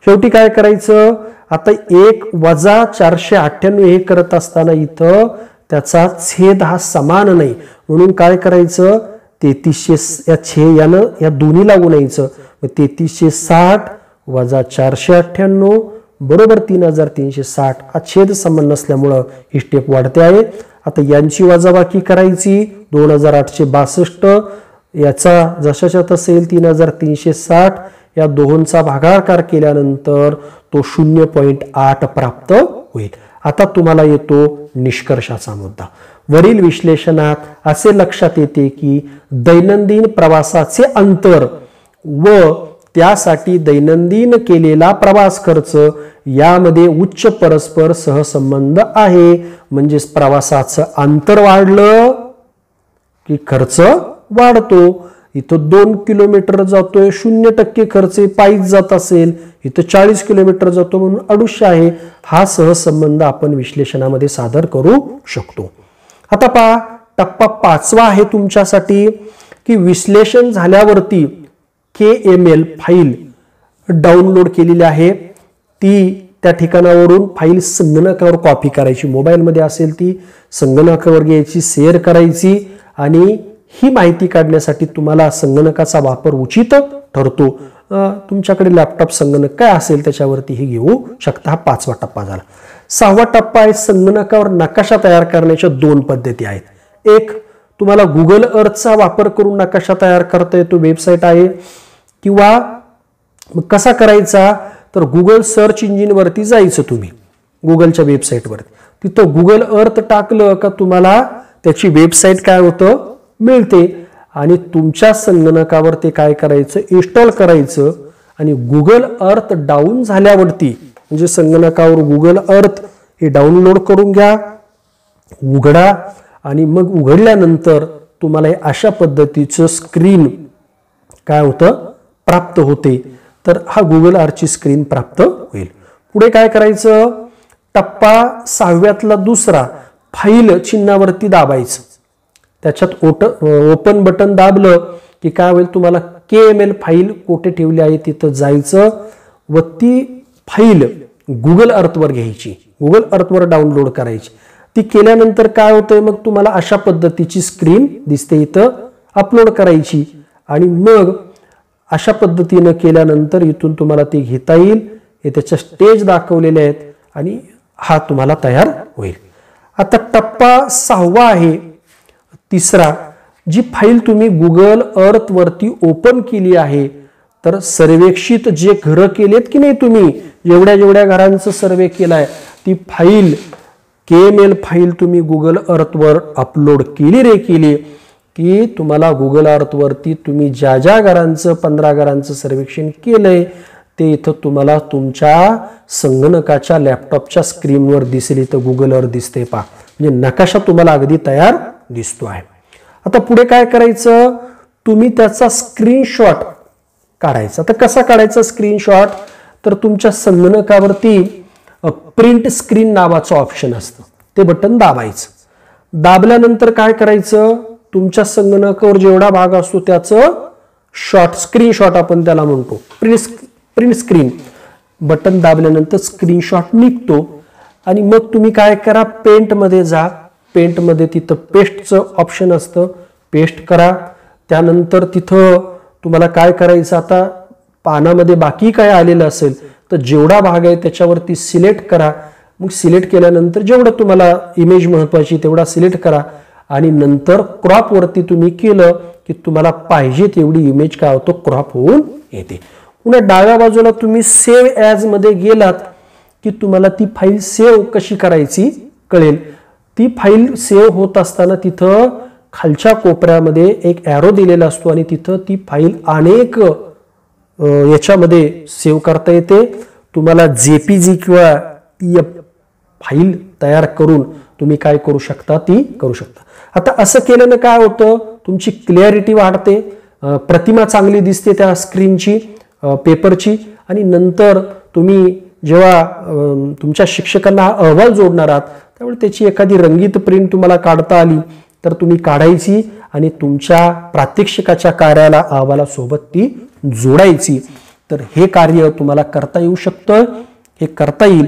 शेवटी काय करायचं, आता 1 वजा 498 हे करत असताना इथं त्याचा छेद हा समान नाही, म्हणून काय करायचं 3300 या यानं या दोन्हीला गुणायचं. 3360 वजा 498 बरोबर 3360. हा छेद समान नसल्यामुळं ही स्टेप वाढते आहे. आता यांची वजाबाकी करायची 2862, याचा जशाच्या तसा येईल 3360. या दोहोंचा भागाकार केल्यानंतर तो 0.8 प्राप्त होईल. आता तुम्हाला येतो निष्कर्षाचा मुद्दा. वरील विश्लेषणात असे लक्षात येते की दैनंदिन प्रवासाचे अंतर व त्यासाठी दैनंदिन केलेला प्रवास खर्च यामध्ये उच्च परस्पर सहसंबंध आहे. म्हणजे प्रवासाचं अंतर वाढलं की खर्च वाढतो. इथं 2 किलोमीटर जातोय 0% खर्च पायीच जात असेल, इथं 40 किलोमीटर जातो म्हणून 250 आहे. हा सहसंबंध आपण विश्लेषणामध्ये सादर करू शकतो. आता पहा टप्पा 5वा आहे तुमच्यासाठी की विश्लेषण झाल्यावरती KML फाईल डाउनलोड केलेली आहे. ती त्या ठिकाणावरून फाईल संगणकावर कॉपी करायची, मोबाईलमध्ये असेल ती संगणकावर घ्यायची, शेअर करायची. आणि ही माहिती काढण्यासाठी तुम्हाला संगणकाचा वापर उचित ठरतो. तुमच्याकडे लॅपटॉप संगणक काय असेल त्याच्यावरती हे घेऊ शकता. हा 5वा टप्पा झाला. 6वा टप्पा आहे संगणकावर नकाशा तयार करण्याच्या 2 पद्धती आहेत. एक तुम्हाला गुगल अर्थचा वापर करून नकाशा तयार करता येतो, वेबसाईट आहे. किंवा कसा करायचा तर गुगल सर्च इंजिन वरती जायचं, तुम्ही गुगलच्या वेबसाईटवरती, तिथं गुगल अर्थ टाकलं का तुम्हाला त्याची वेबसाईट काय होतं मिळते. आणि तुमच्या संगणकावर ते काय करायचं इन्स्टॉल करायचं. आणि गुगल अर्थ डाऊन झाल्यावरती म्हणजे संगणकावर गुगल अर्थ हे डाउनलोड करून घ्या, उघडा. आणि मग उघडल्यानंतर तुम्हाला हे अशा पद्धतीचं स्क्रीन काय होतं प्राप्त होते. तर हा गुगल अर्थची स्क्रीन प्राप्त होईल. पुढे काय करायचं, टप्पा 6व्यातला दुसरा फाईल चिन्हावरती दाबायचं. त्याच्यात ओपन बटन दाबलं की काय होईल, तुम्हाला KML फाईल कोठे ठेवली आहे तिथं जायचं व ती फाईल गुगल अर्थवर घ्यायची, गुगल अर्थवर डाउनलोड करायची. ती केल्यानंतर काय होतंय मग तुम्हाला अशा पद्धतीची स्क्रीन दिसते, इथं अपलोड करायची. आणि मग अशा पद्धतीनं केल्यानंतर इथून तुम्हाला ते घेता येईल. हे त्याच्या स्टेज दाखवलेले आहेत आणि हा तुम्हाला तयार होईल. आता टप्पा 6वा आहे तिसरा, जी फाईल तुम्ही गुगल अर्थ वरती ओपन केली आहे तर सर्वेक्षित जे घरं केलेत की नाही तुम्ही, जेवढ्या जेवढ्या घरांचं सर्वे केलाय ती फाईल KML फाईल तुम्ही गुगल अर्थवर अपलोड केली रे केली की तुम्हाला गुगल अर्थवरती तुम्ही ज्या ज्या घरांचं 15 घरांचं सर्वेक्षण केलंय ते इथं तुम्हाला तुमच्या संगणकाच्या लॅपटॉपच्या स्क्रीनवर दिसेल. इथं गुगल अर्थ दिसते पहा, म्हणजे नकाशा तुम्हाला अगदी तयार दिसतो आहे. आता पुढे काय करायचं, तुम्ही त्याचा स्क्रीनशॉट काढायचा. तर कसा काढायचा स्क्रीनशॉट, तर तुमच्या संगणकावरती प्रिंट स्क्रीन नावाचं ऑप्शन असतं, ते बटन दाबायचं. दाबल्यानंतर काय करायचं, तुमच्या संगणकावर जेवढा भाग असतो त्याचं स्क्रीनशॉट आपण त्याला म्हणतो, प्रिंट स्क्रीन बटन दाबल्यानंतर स्क्रीनशॉट निघतो. आणि मग तुम्ही काय करा, पेंटमध्ये जा. पेंटमध्ये तिथं पेस्टचं ऑप्शन असतं, पेस्ट करा. त्यानंतर तिथं तुम्हाला काय करायचं, आता पानामध्ये बाकी काय आलेलं असेल तर जेवढा भाग आहे त्याच्यावरती सिलेक्ट करा. मग सिलेक्ट केल्यानंतर जेवढं तुम्हाला इमेज महत्वाची तेवढा सिलेक्ट करा आणि नंतर क्रॉप वरती तुम्ही केलं की तुम्हाला पाहिजे तेवढी इमेज काय होतो, क्रॉप होऊन येते. पुन्हा डाव्या बाजूला तुम्ही सेव्ह ॲज मध्ये गेलात की तुम्हाला ती फाईल सेव्ह कशी करायची कळेल. ती फाईल सेव्ह होत असताना तिथं खालच्या कोपऱ्यामध्ये एक ॲरो दिलेला असतो आणि तिथं ती फाईल अनेक याच्यामध्ये सेव्ह करता येते. तुम्हाला JPG किंवा TF फाईल तयार करून तुम्ही काय करू शकता, ती करू शकता. आता असं केल्यानं काय होतं, तुमची क्लिअरिटी वाढते, प्रतिमा चांगली दिसते त्या स्क्रीनची, पेपरची. आणि नंतर तुम्ही जेव्हा तुमच्या शिक्षकांना अहवाल जोडणार आहात त्यावेळी त्याची एखादी रंगीत प्रिंट तुम्हाला काढता आली तर तुम्ही काढायची आणि तुमच्या प्रात्यक्षिकाच्या कार्याला अहवालासोबत ती जोडायची. तर हे कार्य तुम्हाला करता येऊ शकतं, हे करता येईल.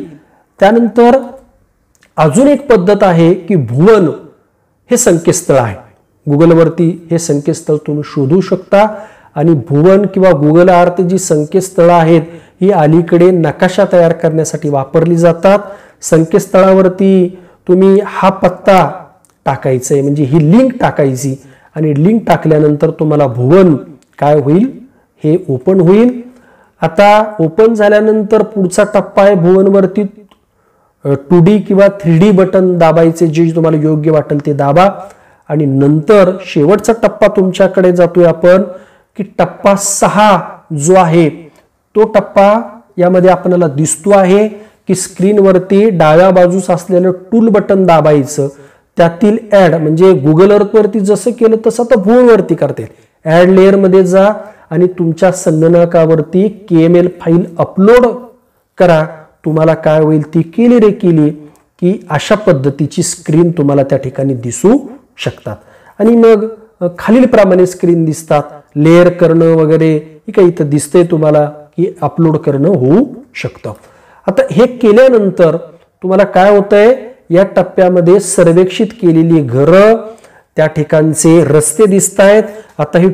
त्यानंतर अजून एक पद्धत आहे की भुवन हे संकेतस्थळ आहे. गुगलवरती हे संकेतस्थळ तुम्ही शोधू शकता. आणि भुवन किंवा गुगल अर्थ जी संकेतस्थळं आहेत ही अलीकडे नकाशा तयार करण्यासाठी वापरली जातात. संकेतस्थळावरती तुम्ही हा पत्ता टाकायचा आहे, म्हणजे ही लिंक टाकायची आणि लिंक टाकल्यानंतर तुम्हाला भुवन काय होईल, हे ओपन होईल. आता ओपन झाल्यानंतर पुढचा टप्पा आहे भुवनवरती 2D किंवा 3D बटन दाबायचे, जे तुम्हाला योग्य वाटेल ते दाबा. आणि नंतर शेवटचा टप्पा तुमच्याकडे जातोय आपण की टप्पा 6 जो आहे तो टप्पा यामध्ये आपल्याला दिसतो आहे की स्क्रीनवरती डाव्या बाजूस असलेलं टूल बटन दाबायचं. त्यातील ऍड म्हणजे गुगल अर्थ वरती जसं केलं तसं आता भुवनवरती करते. ऍड लेअर मध्ये जा आणि तुमच्या संगणकावरती KML फाईल अपलोड करा. तुम्हाला काय होईल, ती केली रे केली की अशा पद्धतीची स्क्रीन तुम्हाला त्या ठिकाणी दिसू शकतात. आणि मग खालील प्रमाणे स्क्रीन दिसतात. लेअर करणं वगैरे हे काही इथं दिसतंय तुम्हाला की अपलोड करणं होऊ शकतं. आता हे केल्यानंतर तुम्हाला काय होतंय, या टप्प्यामध्ये सर्वेक्षित केलेली घरं, त्या ठिकाणचे रस्ते दिसत आहेत. आता हे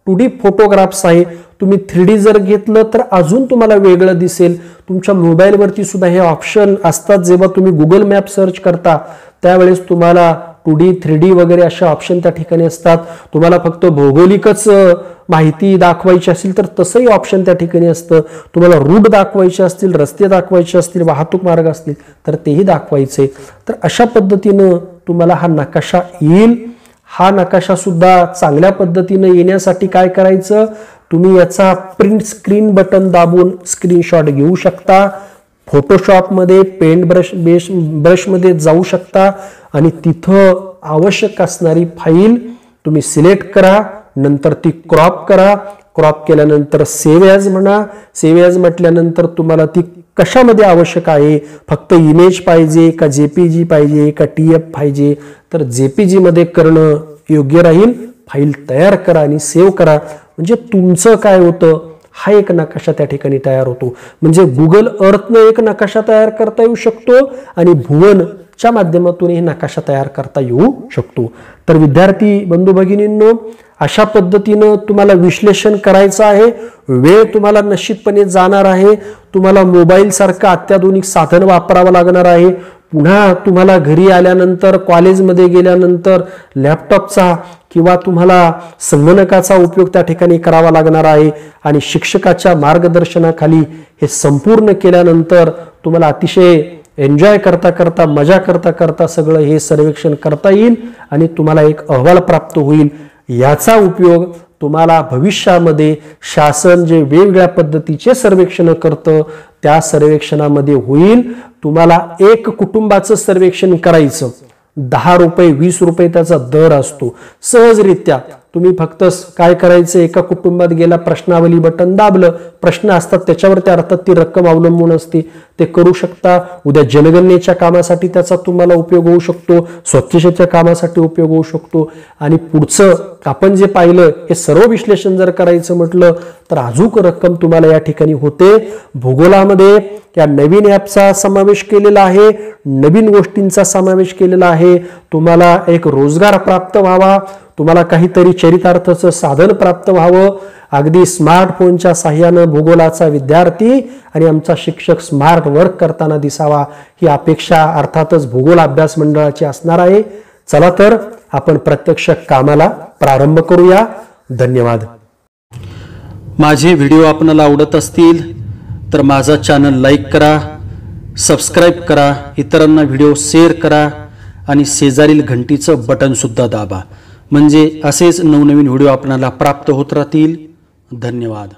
2D फोटोग्राफ्स आहे. तुम्ही 3D जर घेतलं तर अजून तुम्हाला वेगळं दिसेल. तुमच्या मोबाईलवरती सुद्धा हे ऑप्शन असतात. जेव्हा तुम्ही गुगल मॅप सर्च करता त्यावेळेस तुम्हाला 2D 3D वगैरे अशा ऑप्शन त्या ठिकाणी असतात. तुम्हाला फक्त भौगोलिकच माहिती दाखवायची असेल तर तसंही ऑप्शन त्या ठिकाणी असतं. तुम्हाला रूट दाखवायचे असतील, रस्ते दाखवायचे असतील, वाहतूक मार्ग असतील तर तेही दाखवायचे. तर अशा पद्धतीनं तुम्हाला हा नकाशा येईल. हा नकाशा सुद्धा चांगल्या पद्धतीनं येण्यासाठी काय करायचं, तुम्ही याचा प्रिंट स्क्रीन बटन दाबून स्क्रीनशॉट घेऊ शकता. फोटोशॉपमध्ये पेंट ब्रशमध्ये जाऊ शकता आणि तिथं आवश्यक असणारी फाईल तुम्ही सिलेक्ट करा. नंतर ती क्रॉप करा. क्रॉप केल्यानंतर सेव्ह ॲज म्हणा. सेव्ह ॲज म्हटल्यानंतर तुम्हाला ती कशामध्ये आवश्यक आहे, फक्त इमेज पाहिजे का JPG पाहिजे का TF पाहिजे, तर JPG मध्ये करणं योग्य राहील. फाईल तयार करा आणि सेव्ह करा. म्हणजे तुमचं काय होतं, हा एक नकाशा त्या ठिकाणी तयार होतो. म्हणजे गुगल अर्थनं एक नकाशा तयार करता येऊ शकतो आणि भुवनच्या माध्यमातून हे नकाशा तयार करता येऊ शकतो. तर विद्यार्थी बंधू भगिनींनो, अशा पद्धतीनं तुम्हाला विश्लेषण करायचं आहे. वेळ तुम्हाला निश्चितपणे जाणार आहे. तुम्हाला मोबाईल सारखं अत्याधुनिक साधन वापरावं लागणार आहे. पुन्हा तुम्हाला घरी आल्यानंतर कॉलेजमध्ये गेल्यानंतर लॅपटॉपचा किंवा तुम्हाला संगणकाचा उपयोग त्या ठिकाणी करावा लागणार आहे आणि शिक्षकाच्या मार्गदर्शनाखाली हे संपूर्ण केल्यानंतर तुम्हाला अतिशय एन्जॉय करता करता मजा करता करता सगळं हे सर्वेक्षण करता येईल आणि तुम्हाला एक अहवाल प्राप्त होईल। याचा उपयोग तुम्हाला भविष्यामध्ये शासन जे वेगवेगळ्या पद्धतीचे सर्वेक्षण करतं त्या सर्वेक्षणामध्ये होईल। तुम्हाला एक कुटुंबाचं सर्वेक्षण करायचं, 10 रुपये 20 रुपये त्याचा दर असतो। सहजरित्या तुम्ही फक्त काय करायचं, एका कुटुंबात गेला, प्रश्नावली बटन दाबलं, प्रश्न असतात त्याच्यावर त्या अर्थात ती रक्कम अवलंबून असते, ते करू शकता। उद्या जनगणनेच्या कामासाठी त्याचा तुम्हाला उपयोग होऊ शकतो, स्वच्छतेच्या कामासाठी उपयोग होऊ शकतो। आणि पुढचं आपण जे पाहिलं हे सर्व विश्लेषण जर करायचं म्हटलं तर अजून रक्कम तुम्हाला या ठिकाणी होते। भूगोलामध्ये या नवीन ॲपचा समावेश केलेला आहे, नवीन गोष्टींचा समावेश केलेला आहे। तुम्हाला एक रोजगार प्राप्त व्हावा, तुम्हाला काहीतरी चरितार्थाचं साधन प्राप्त व्हावं, अगदी स्मार्टफोनच्या साहाय्यानं भूगोलाचा विद्यार्थी आणि आमचा शिक्षक स्मार्ट वर्क करताना दिसावा, ही अपेक्षा अर्थातच भूगोल अभ्यास मंडळाची असणार आहे। चला तर आपण प्रत्यक्ष कामाला प्रारंभ करूया। धन्यवाद। माझे व्हिडिओ आपल्याला आवडत असतील तर माझा चॅनल लाईक करा, सबस्क्राईब करा, इतरांना व्हिडिओ शेअर करा आणि शेजारील घंटीचं बटन सुद्धा दाबा, म्हणजे असेच नवनवीन व्हिडिओ आपल्याला प्राप्त होत राहतील। धन्यवाद।